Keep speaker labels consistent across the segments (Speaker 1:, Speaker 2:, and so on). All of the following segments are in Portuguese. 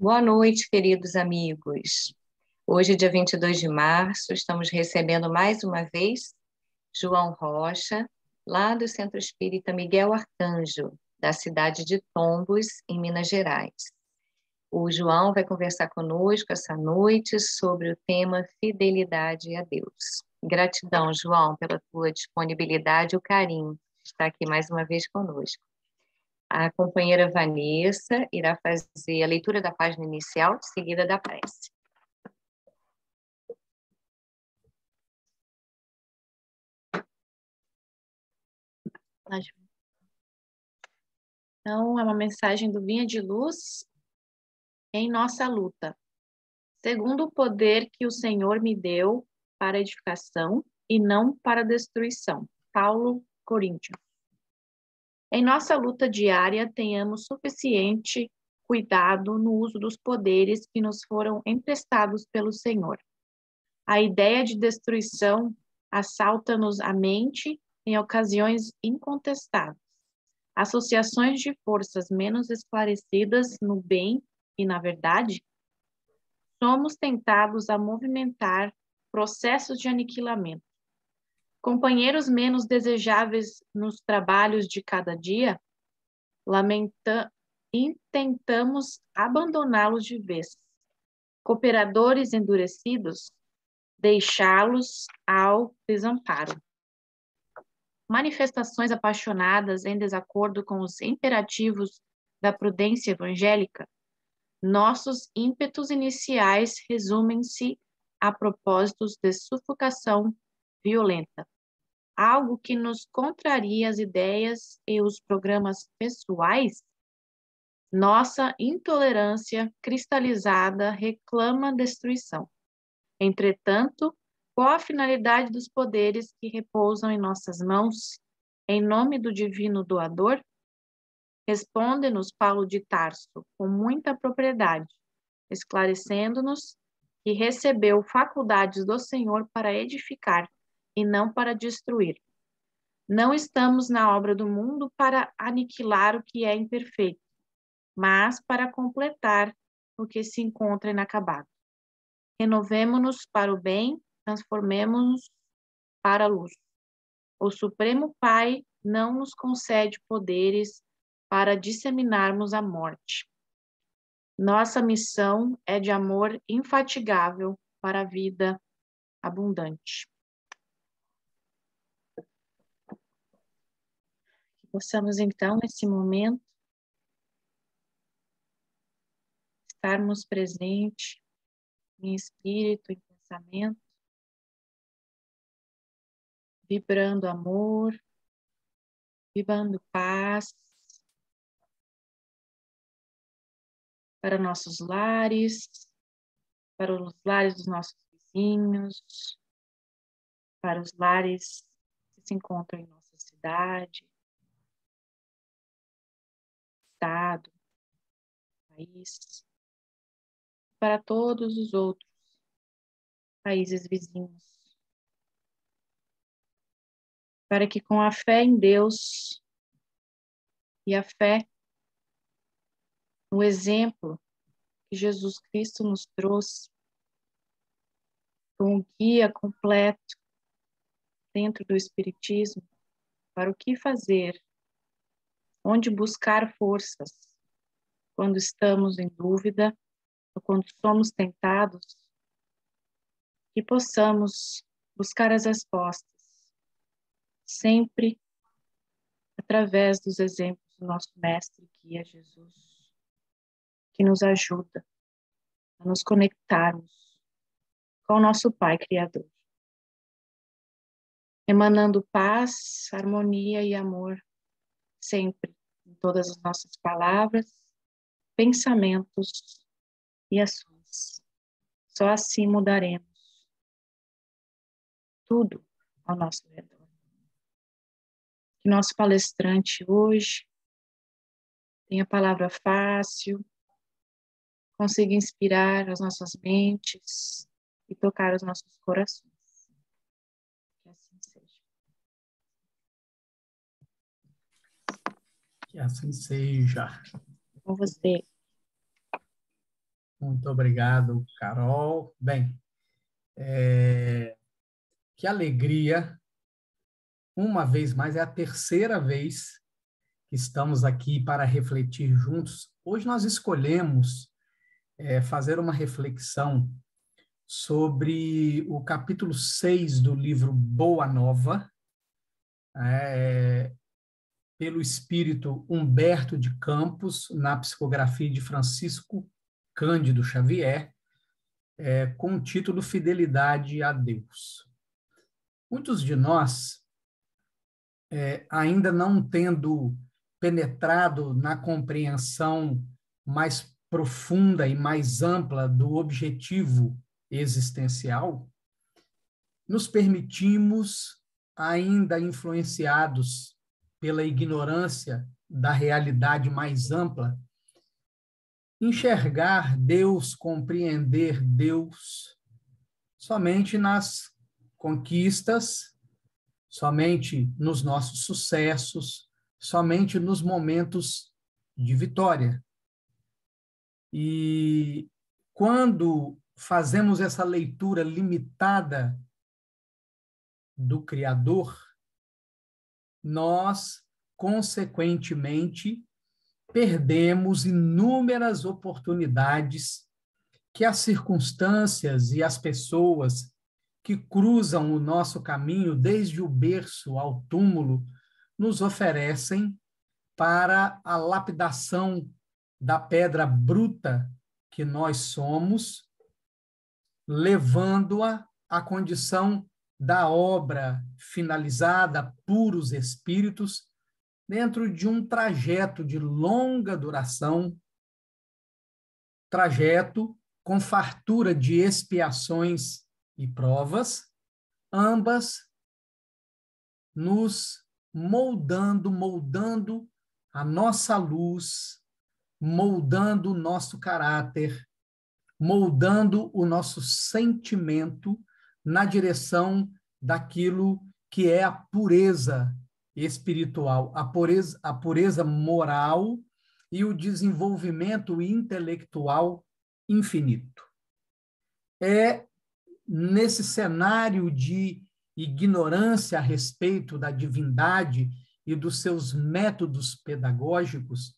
Speaker 1: Boa noite, queridos amigos. Hoje, dia 22 de março, estamos recebendo mais uma vez João Rocha, lá do Centro Espírita Miguel Arcanjo, da cidade de Tombos, em Minas Gerais. O João vai conversar conosco essa noite sobre o tema Fidelidade a Deus. Gratidão, João, pela tua disponibilidade e o carinho de estar aqui mais uma vez conosco. A companheira Vanessa irá fazer a leitura da página inicial, seguida da prece.
Speaker 2: Então, é uma mensagem do Vinha de Luz em nossa luta. Segundo o poder que o Senhor me deu para edificação e não para destruição. Paulo, Coríntios. Em nossa luta diária, tenhamos suficiente cuidado no uso dos poderes que nos foram emprestados pelo Senhor. A ideia de destruição assalta-nos a mente em ocasiões incontestáveis. Associações de forças menos esclarecidas no bem e na verdade, somos tentados a movimentar processos de aniquilamento. Companheiros menos desejáveis nos trabalhos de cada dia, intentamos abandoná-los de vez. Cooperadores endurecidos, deixá-los ao desamparo. Manifestações apaixonadas em desacordo com os imperativos da prudência evangélica, nossos ímpetos iniciais resumem-se a propósitos de sufocação violenta, algo que nos contraria as ideias e os programas pessoais. Nossa intolerância cristalizada reclama destruição. Entretanto, qual a finalidade dos poderes que repousam em nossas mãos, em nome do divino doador? Responde-nos Paulo de Tarso, com muita propriedade, esclarecendo-nos que recebeu faculdades do Senhor para edificar e não para destruir. Não estamos na obra do mundo para aniquilar o que é imperfeito, mas para completar o que se encontra inacabado. Renovemo-nos para o bem, transformemo-nos para a luz. O Supremo Pai não nos concede poderes para disseminarmos a morte. Nossa missão é de amor infatigável para a vida abundante. Que possamos, então, nesse momento, estarmos presentes em espírito, em pensamento, vibrando amor, vibrando paz para nossos lares, para os lares dos nossos vizinhos, para os lares que se encontram em nossa cidade, estado, país, para todos os outros países vizinhos, para que com a fé em Deus e a fé no exemplo que Jesus Cristo nos trouxe, com um guia completo dentro do Espiritismo, para o que fazer, onde buscar forças quando estamos em dúvida ou quando somos tentados, que possamos buscar as respostas, sempre através dos exemplos do nosso Mestre, que é Jesus, que nos ajuda a nos conectarmos com o nosso Pai Criador, emanando paz, harmonia e amor sempre em todas as nossas palavras, pensamentos e ações. Só assim mudaremos tudo ao nosso redor. Que nosso palestrante hoje tenha palavra fácil, consiga inspirar as nossas mentes e tocar os nossos corações. Que assim seja.
Speaker 3: Que assim seja.
Speaker 2: Com você.
Speaker 3: Muito obrigado, Carol. Bem, que alegria. Uma vez mais, é a terceira vez que estamos aqui para refletir juntos. Hoje nós escolhemos fazer uma reflexão sobre o capítulo 6 do livro Boa Nova, pelo espírito Humberto de Campos, na psicografia de Francisco Cândido Xavier, com o título Fidelidade a Deus. Muitos de nós, ainda não tendo penetrado na compreensão mais profunda e mais ampla do objetivo existencial, nos permitimos, ainda influenciados pela ignorância da realidade mais ampla, enxergar Deus, compreender Deus somente nas conquistas, somente nos nossos sucessos, somente nos momentos de vitória. E quando fazemos essa leitura limitada do Criador, nós, consequentemente, perdemos inúmeras oportunidades que as circunstâncias e as pessoas que cruzam o nosso caminho, desde o berço ao túmulo, nos oferecem para a lapidação da pedra bruta que nós somos, levando-a à condição da obra finalizada, puros espíritos, dentro de um trajeto de longa duração, trajeto com fartura de expiações e provas, ambas nos moldando a nossa luz, moldando o nosso caráter, moldando o nosso sentimento na direção daquilo que é a pureza espiritual, a pureza moral e o desenvolvimento intelectual infinito. É nesse cenário de ignorância a respeito da divindade e dos seus métodos pedagógicos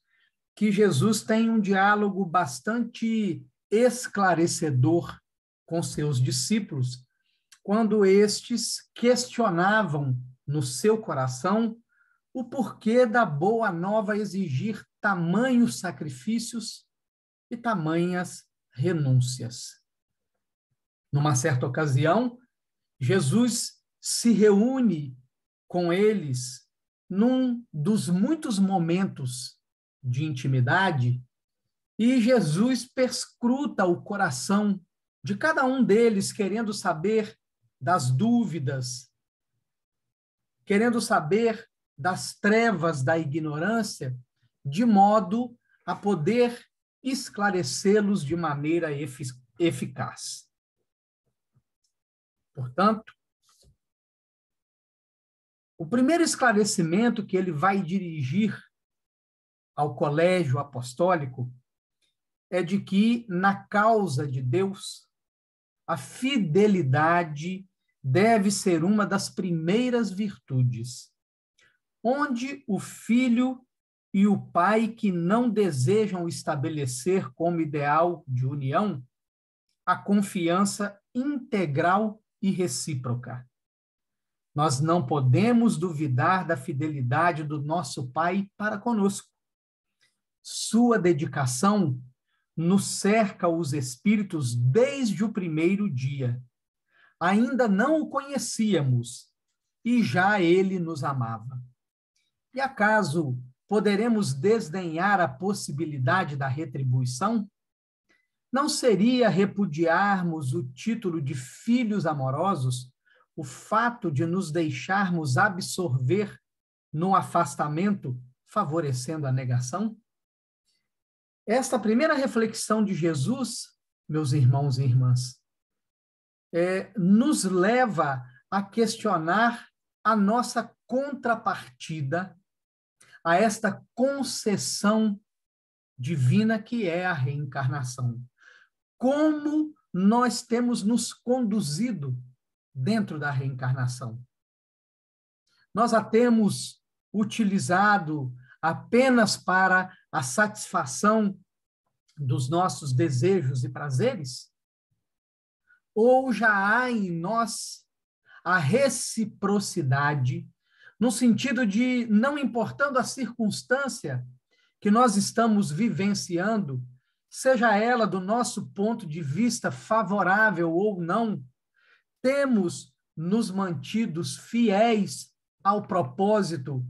Speaker 3: que Jesus tem um diálogo bastante esclarecedor com seus discípulos, quando estes questionavam no seu coração o porquê da boa nova exigir tamanhos sacrifícios e tamanhas renúncias. Numa certa ocasião, Jesus se reúne com eles num dos muitos momentos de intimidade e Jesus perscruta o coração de cada um deles, querendo saber das dúvidas, querendo saber das trevas da ignorância, de modo a poder esclarecê-los de maneira eficaz. Portanto, o primeiro esclarecimento que ele vai dirigir ao colégio apostólico é de que, na causa de Deus, a fidelidade deve ser uma das primeiras virtudes, onde o filho e o pai que não desejam estabelecer como ideal de união a confiança integral e recíproca. Nós não podemos duvidar da fidelidade do nosso Pai para conosco. Sua dedicação nos cerca os espíritos desde o primeiro dia. Ainda não o conhecíamos e já ele nos amava. E acaso poderemos desdenhar a possibilidade da retribuição? Não seria repudiarmos o título de filhos amorosos o fato de nos deixarmos absorver no afastamento, favorecendo a negação? Esta primeira reflexão de Jesus, meus irmãos e irmãs, nos leva a questionar a nossa contrapartida a esta concessão divina que é a reencarnação. como nós temos nos conduzido dentro da reencarnação. Nós a temos utilizado apenas para a satisfação dos nossos desejos e prazeres? Ou já há em nós a reciprocidade, no sentido de, não importando a circunstância que nós estamos vivenciando, seja ela do nosso ponto de vista favorável ou não, temos nos mantidos fiéis ao propósito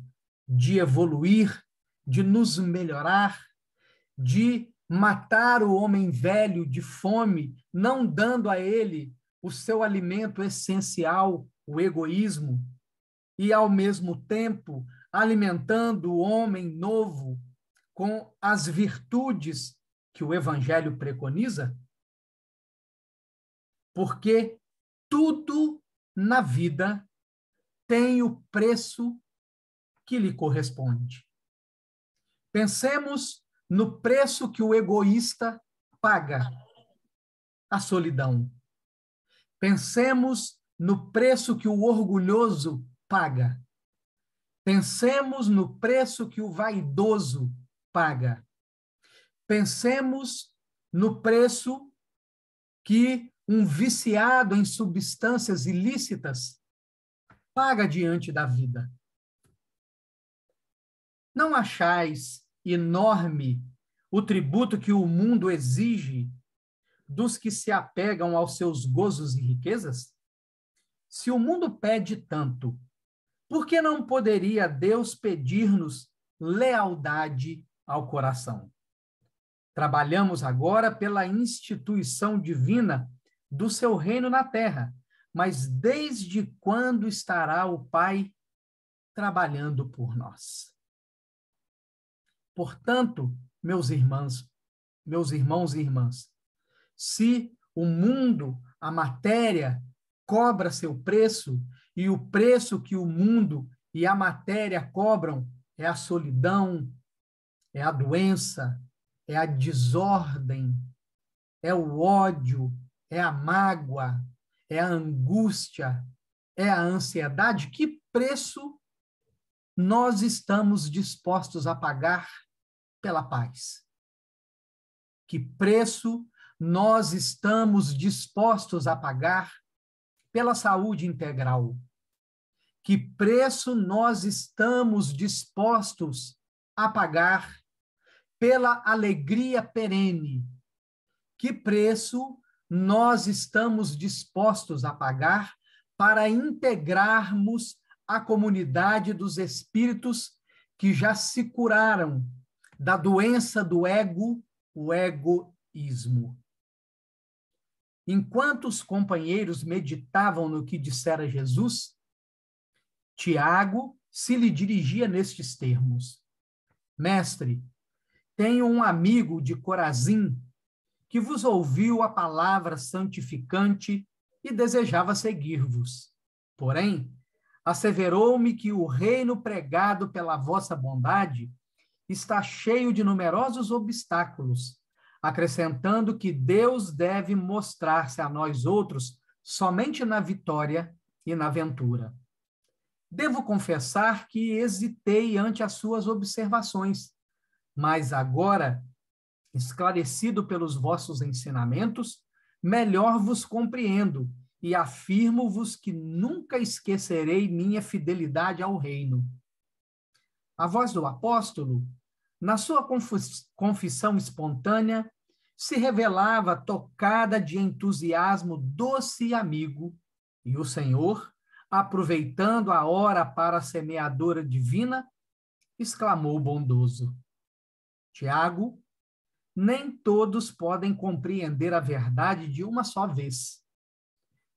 Speaker 3: de evoluir, de nos melhorar, de matar o homem velho de fome, não dando a ele o seu alimento essencial, o egoísmo, e, ao mesmo tempo, alimentando o homem novo com as virtudes que o Evangelho preconiza? Porque tudo na vida tem o preço que lhe corresponde. Pensemos no preço que o egoísta paga, a solidão. Pensemos no preço que o orgulhoso paga. Pensemos no preço que o vaidoso paga. Pensemos no preço que um viciado em substâncias ilícitas paga diante da vida. Não achais enorme o tributo que o mundo exige dos que se apegam aos seus gozos e riquezas? Se o mundo pede tanto, por que não poderia Deus pedir-nos lealdade ao coração? Trabalhamos agora pela instituição divina do seu reino na terra, mas desde quando estará o Pai trabalhando por nós? Portanto, meus irmãos e irmãs, se o mundo, a matéria, cobra seu preço, e o preço que o mundo e a matéria cobram é a solidão, é a doença, é a desordem, é o ódio, é a mágoa, é a angústia, é a ansiedade, que preço nós estamos dispostos a pagar pela paz? Que preço nós estamos dispostos a pagar pela saúde integral? Que preço nós estamos dispostos a pagar pela alegria perene? Que preço nós estamos dispostos a pagar para integrarmos a comunidade dos espíritos que já se curaram da doença do ego, o egoísmo? Enquanto os companheiros meditavam no que dissera Jesus, Tiago se lhe dirigia nestes termos: Mestre, tenho um amigo de Corazim que vos ouviu a palavra santificante e desejava seguir-vos. Porém, asseverou-me que o reino pregado pela vossa bondade está cheio de numerosos obstáculos, acrescentando que Deus deve mostrar-se a nós outros somente na vitória e na ventura. Devo confessar que hesitei ante as suas observações, mas agora, esclarecido pelos vossos ensinamentos, melhor vos compreendo e afirmo-vos que nunca esquecerei minha fidelidade ao reino. A voz do apóstolo, na sua confissão espontânea, se revelava tocada de entusiasmo doce e amigo, e o Senhor, aproveitando a hora para a semeadora divina, exclamou bondoso: Tiago, nem todos podem compreender a verdade de uma só vez.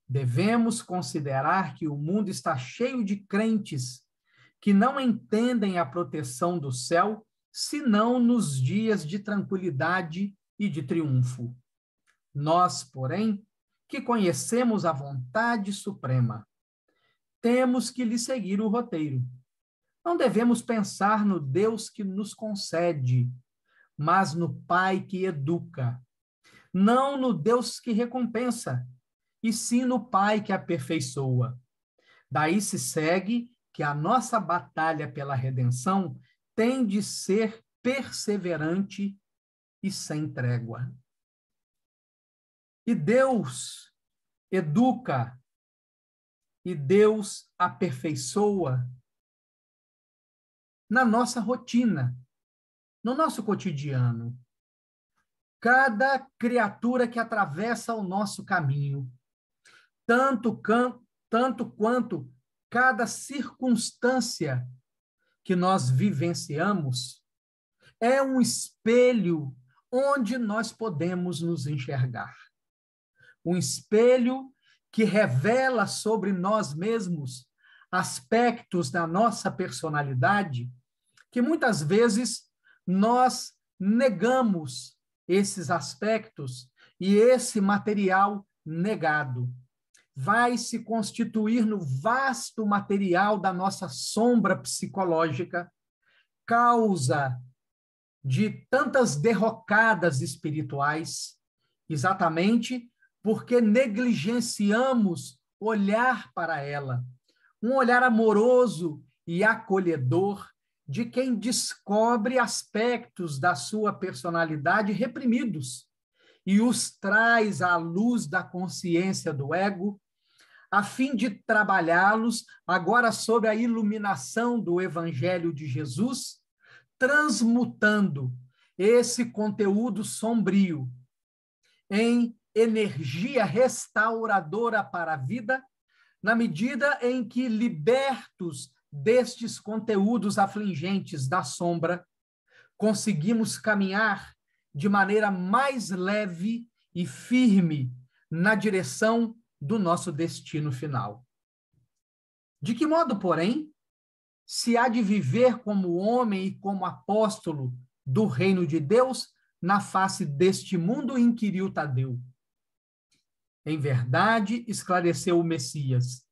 Speaker 3: Devemos considerar que o mundo está cheio de crentes que não entendem a proteção do céu, senão nos dias de tranquilidade e de triunfo. Nós, porém, que conhecemos a vontade suprema, temos que lhe seguir o roteiro. Não devemos pensar no Deus que nos concede, mas no Pai que educa. não no Deus que recompensa, e sim no Pai que aperfeiçoa. Daí se segue que a nossa batalha pela redenção tem de ser perseverante e sem trégua. E Deus educa, e Deus aperfeiçoa na nossa rotina, no nosso cotidiano. Cada criatura que atravessa o nosso caminho, tanto quanto cada circunstância que nós vivenciamos, é um espelho onde nós podemos nos enxergar. Um espelho que revela sobre nós mesmos aspectos da nossa personalidade que muitas vezes nós negamos esses aspectos, e esse material negado vai se constituir no vasto material da nossa sombra psicológica, causa de tantas derrocadas espirituais, exatamente porque negligenciamos olhar para ela, um olhar amoroso e acolhedor de quem descobre aspectos da sua personalidade reprimidos e os traz à luz da consciência do ego, a fim de trabalhá-los agora sob a iluminação do Evangelho de Jesus, transmutando esse conteúdo sombrio em energia restauradora para a vida, na medida em que, libertos destes conteúdos afligentes da sombra, conseguimos caminhar de maneira mais leve e firme na direção do nosso destino final. De que modo, porém, se há de viver como homem e como apóstolo do reino de Deus na face deste mundo? Inquiriu Tadeu. Em verdade, esclareceu o Messias,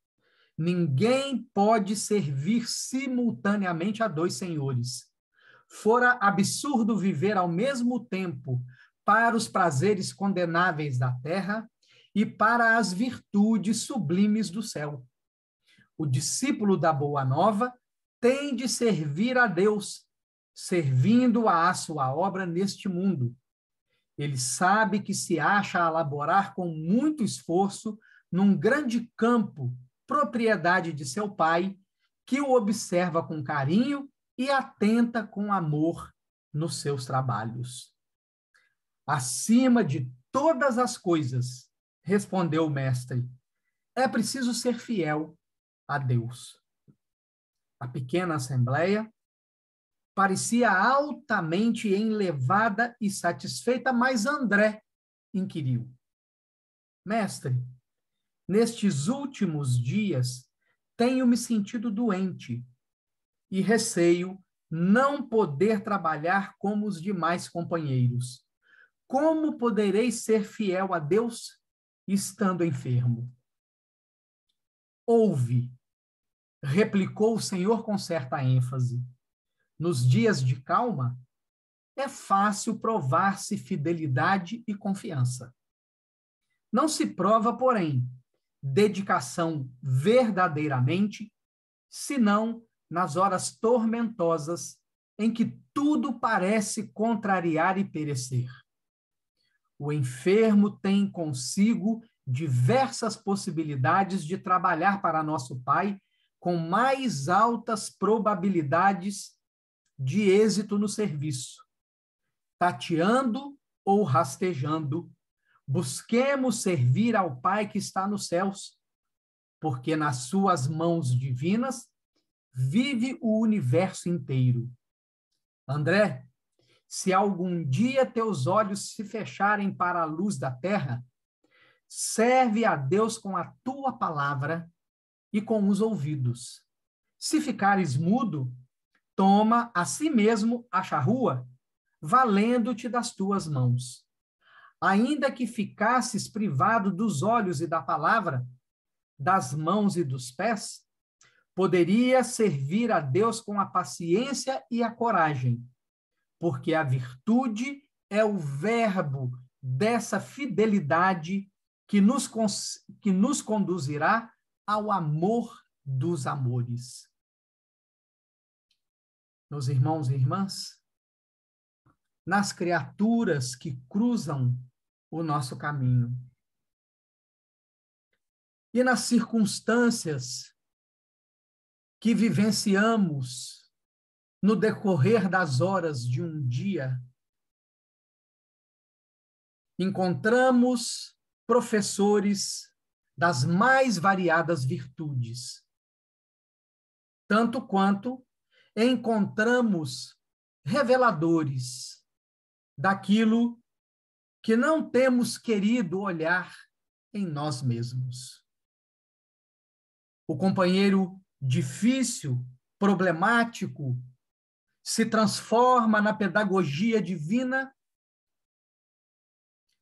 Speaker 3: ninguém pode servir simultaneamente a dois senhores. Fora absurdo viver ao mesmo tempo para os prazeres condenáveis da terra e para as virtudes sublimes do céu. O discípulo da Boa Nova tem de servir a Deus, servindo à sua obra neste mundo. Ele sabe que se acha a laborar com muito esforço num grande campo, propriedade de seu pai, que o observa com carinho e atenta com amor nos seus trabalhos. Acima de todas as coisas, respondeu o mestre, é preciso ser fiel a Deus. A pequena assembleia parecia altamente enlevada e satisfeita, mas André inquiriu: mestre, nestes últimos dias tenho me sentido doente e receio não poder trabalhar como os demais companheiros. Como poderei ser fiel a Deus estando enfermo? Ouve, replicou o Senhor com certa ênfase. Nos dias de calma, é fácil provar-se fidelidade e confiança. Não se prova, porém, dedicação verdadeiramente, senão nas horas tormentosas em que tudo parece contrariar e perecer. O enfermo tem consigo diversas possibilidades de trabalhar para nosso Pai com mais altas probabilidades de êxito no serviço. Tateando ou rastejando, busquemos servir ao Pai que está nos céus, porque nas suas mãos divinas vive o universo inteiro. André, se algum dia teus olhos se fecharem para a luz da terra, serve a Deus com a tua palavra e com os ouvidos. Se ficares mudo, toma a si mesmo a charrua, valendo-te das tuas mãos. Ainda que ficasses privado dos olhos e da palavra, das mãos e dos pés, poderia servir a Deus com a paciência e a coragem, porque a virtude é o verbo dessa fidelidade que nos conduzirá ao amor dos amores. Meus irmãos e irmãs, nas criaturas que cruzam o nosso caminho e nas circunstâncias que vivenciamos no decorrer das horas de um dia, encontramos professores das mais variadas virtudes, tanto quanto encontramos reveladores daquilo que não temos querido olhar em nós mesmos. O companheiro difícil, problemático, se transforma na pedagogia divina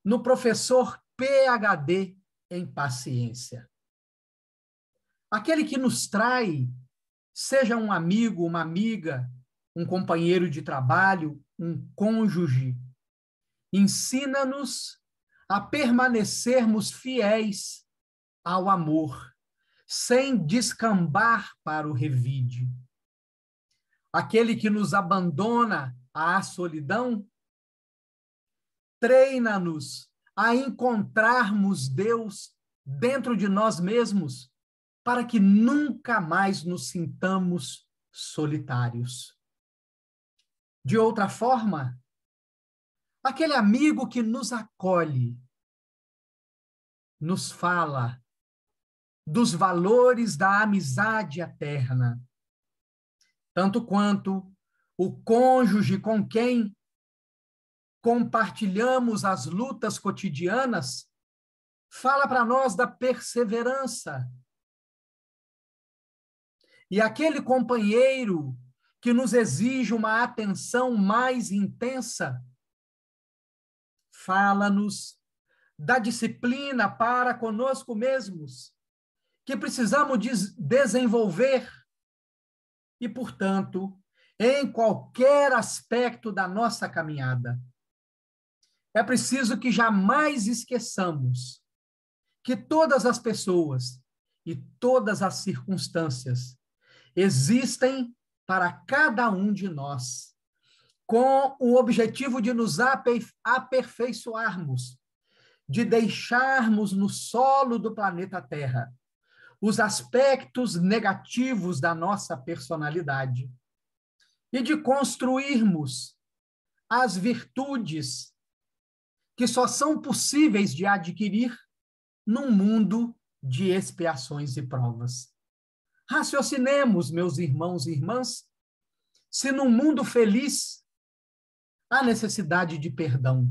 Speaker 3: no professor PhD em paciência. Aquele que nos trai, seja um amigo, uma amiga, um companheiro de trabalho, um cônjuge, ensina-nos a permanecermos fiéis ao amor, sem descambar para o revide. Aquele que nos abandona à solidão, treina-nos a encontrarmos Deus dentro de nós mesmos, para que nunca mais nos sintamos solitários. De outra forma, aquele amigo que nos acolhe, nos fala dos valores da amizade eterna, tanto quanto o cônjuge com quem compartilhamos as lutas cotidianas, fala para nós da perseverança. E aquele companheiro que nos exige uma atenção mais intensa, fala-nos da disciplina para conosco mesmos, que precisamos desenvolver e, portanto, em qualquer aspecto da nossa caminhada. É preciso que jamais esqueçamos que todas as pessoas e todas as circunstâncias existem para cada um de nós, com o objetivo de nos aperfeiçoarmos, de deixarmos no solo do planeta Terra os aspectos negativos da nossa personalidade e de construirmos as virtudes que só são possíveis de adquirir num mundo de expiações e provas. Raciocinemos, meus irmãos e irmãs, se num mundo feliz há necessidade de perdão.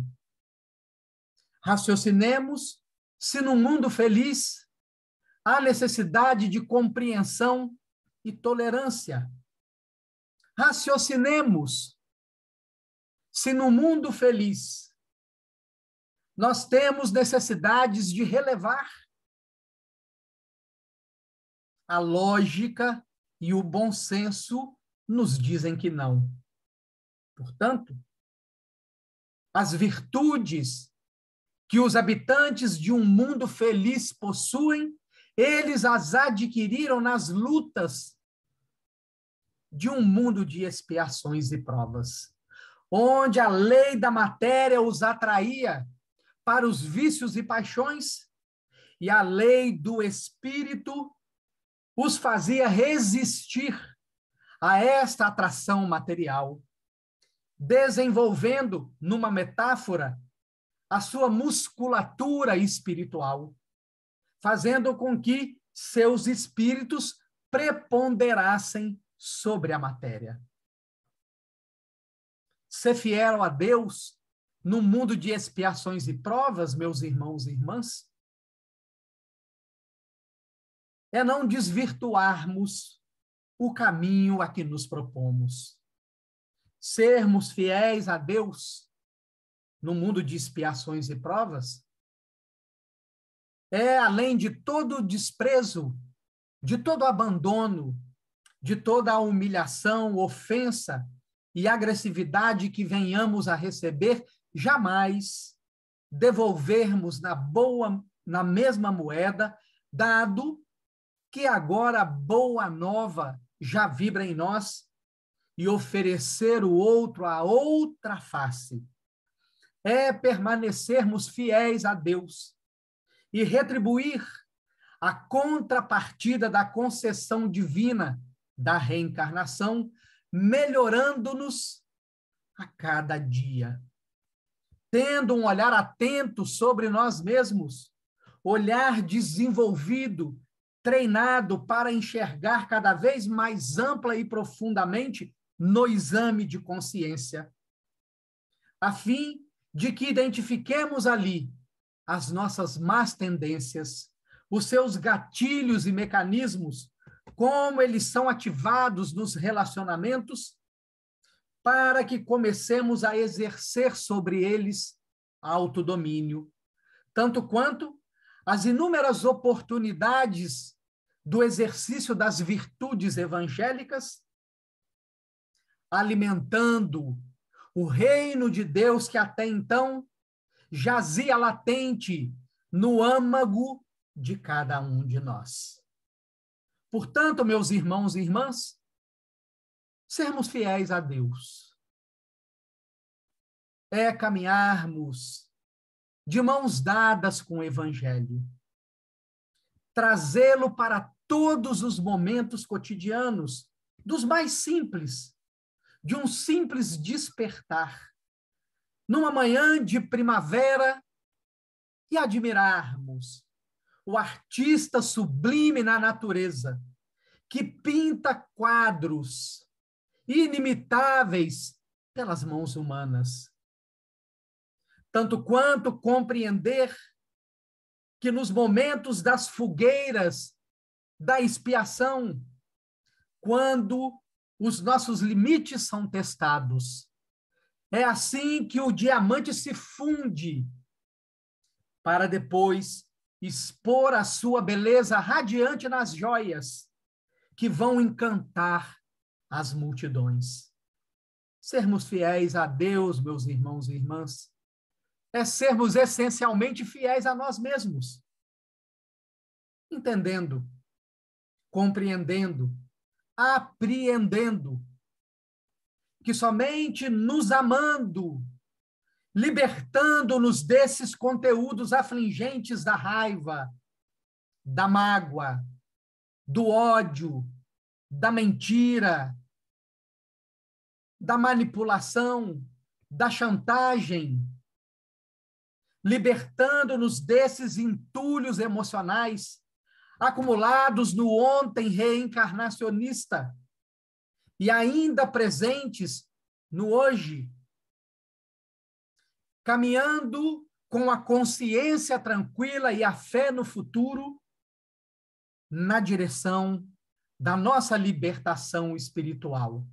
Speaker 3: Raciocinemos se num mundo feliz há necessidade de compreensão e tolerância. Raciocinemos se no mundo feliz nós temos necessidades de relevar. A lógica e o bom senso nos dizem que não. Portanto, as virtudes que os habitantes de um mundo feliz possuem, eles as adquiriram nas lutas de um mundo de expiações e provas, onde a lei da matéria os atraía para os vícios e paixões, e a lei do espírito os fazia resistir a esta atração material, desenvolvendo, numa metáfora, a sua musculatura espiritual, fazendo com que seus espíritos preponderassem sobre a matéria. Ser fiel a Deus no mundo de expiações e provas, meus irmãos e irmãs, é não desvirtuarmos o caminho a que nos propomos. Sermos fiéis a Deus no mundo de expiações e provas é, além de todo o desprezo, de todo o abandono, de toda a humilhação, ofensa e agressividade que venhamos a receber, jamais devolvermos na mesma moeda, dado que agora a boa nova já vibra em nós, e oferecer o outro a outra face. É permanecermos fiéis a Deus e retribuir a contrapartida da concessão divina da reencarnação, melhorando-nos a cada dia. Tendo um olhar atento sobre nós mesmos, olhar desenvolvido, treinado para enxergar cada vez mais ampla e profundamente no exame de consciência, a fim de que identifiquemos ali as nossas más tendências, os seus gatilhos e mecanismos, como eles são ativados nos relacionamentos, para que comecemos a exercer sobre eles autodomínio, tanto quanto as inúmeras oportunidades do exercício das virtudes evangélicas, alimentando o reino de Deus que até então jazia latente no âmago de cada um de nós. Portanto, meus irmãos e irmãs, sermos fiéis a Deus é caminharmos de mãos dadas com o Evangelho, trazê-lo para todos os momentos cotidianos, dos mais simples, de um simples despertar, numa manhã de primavera, e admirarmos o artista sublime na natureza, que pinta quadros inimitáveis pelas mãos humanas. Tanto quanto compreender que nos momentos das fogueiras da expiação, quando os nossos limites são testados, é assim que o diamante se funde para depois expor a sua beleza radiante nas joias que vão encantar as multidões. Sermos fiéis a Deus, meus irmãos e irmãs, é sermos essencialmente fiéis a nós mesmos, entendendo, compreendendo, apreendendo que somente nos amando, libertando-nos desses conteúdos afligentes da raiva, da mágoa, do ódio, da mentira, da manipulação, da chantagem, libertando-nos desses entulhos emocionais acumulados no ontem reencarnacionista e ainda presentes no hoje, caminhando com a consciência tranquila e a fé no futuro na direção da nossa libertação espiritual.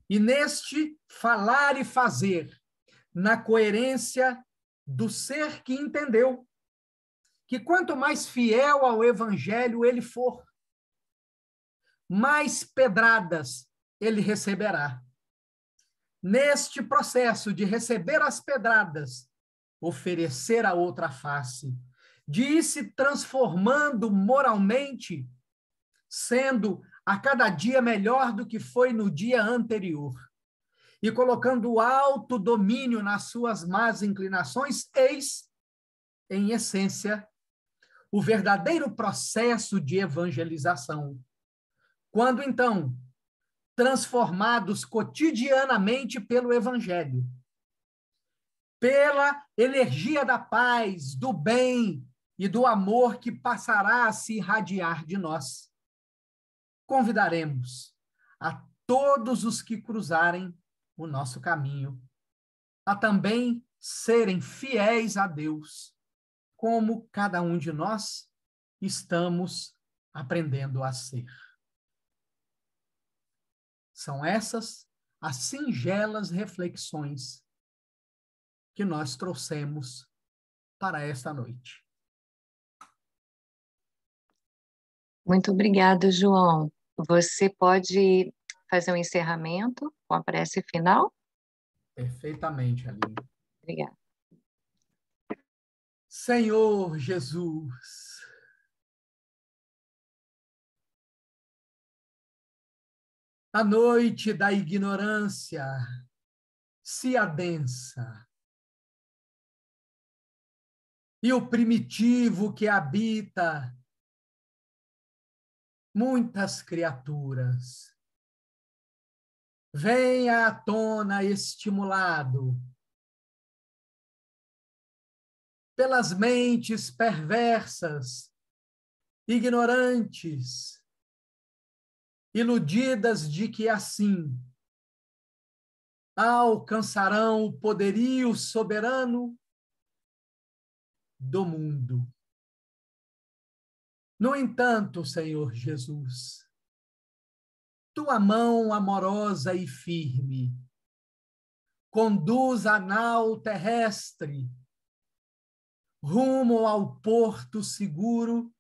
Speaker 3: E neste falar e fazer, na coerência do ser que entendeu que quanto mais fiel ao Evangelho ele for, mais pedradas ele receberá. Neste processo de receber as pedradas, oferecer a outra face, de ir se transformando moralmente, sendo a cada dia melhor do que foi no dia anterior, e colocando o autodomínio nas suas más inclinações, eis, em essência, o verdadeiro processo de evangelização. Quando, então, transformados cotidianamente pelo Evangelho, pela energia da paz, do bem e do amor que passará a se irradiar de nós, convidaremos a todos os que cruzarem o nosso caminho a também serem fiéis a Deus, como cada um de nós estamos aprendendo a ser. São essas as singelas reflexões que nós trouxemos para esta noite.
Speaker 1: Muito obrigada, João. Você pode fazer um encerramento com a prece final?
Speaker 3: Perfeitamente, Aline.
Speaker 1: Obrigada.
Speaker 3: Senhor Jesus, a noite da ignorância se adensa e o primitivo que habita muitas criaturas vem à tona estimulado pelas mentes perversas, ignorantes, iludidas de que assim alcançarão o poderio soberano do mundo. No entanto, Senhor Jesus, tua mão amorosa e firme conduz a nau terrestre rumo ao porto seguro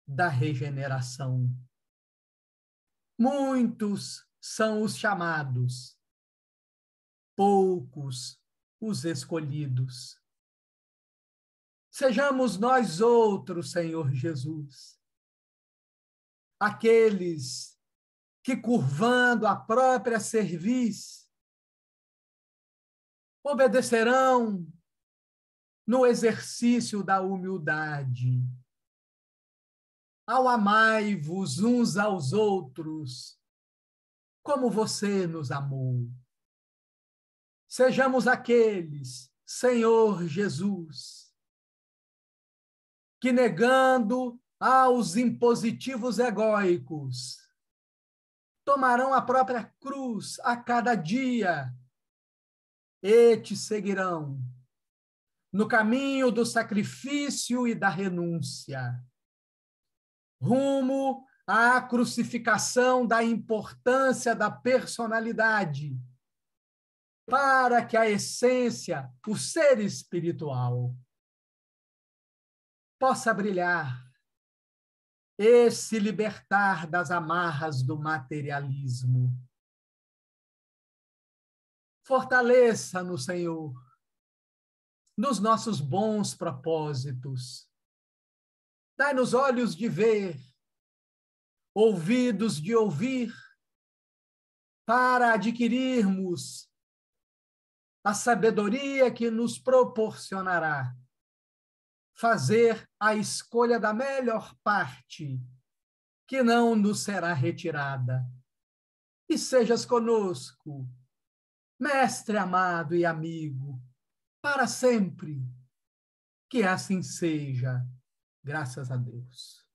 Speaker 3: da regeneração. Muitos são os chamados, poucos os escolhidos. Sejamos nós outros, Senhor Jesus, aqueles que, curvando a própria cerviz, obedecerão no exercício da humildade, ao amai-vos uns aos outros, como você nos amou. Sejamos aqueles, Senhor Jesus, que, negando aos impositivos egóicos, tomarão a própria cruz a cada dia e te seguirão no caminho do sacrifício e da renúncia, rumo à crucificação da importância da personalidade, para que a essência, o ser espiritual, possa brilhar e se libertar das amarras do materialismo. Fortaleça-nos, Senhor, nos nossos bons propósitos. Dai-nos olhos de ver, ouvidos de ouvir, para adquirirmos a sabedoria que nos proporcionará fazer a escolha da melhor parte, que não nos será retirada. E sejas conosco, mestre amado e amigo, para sempre. Que assim seja, graças a Deus.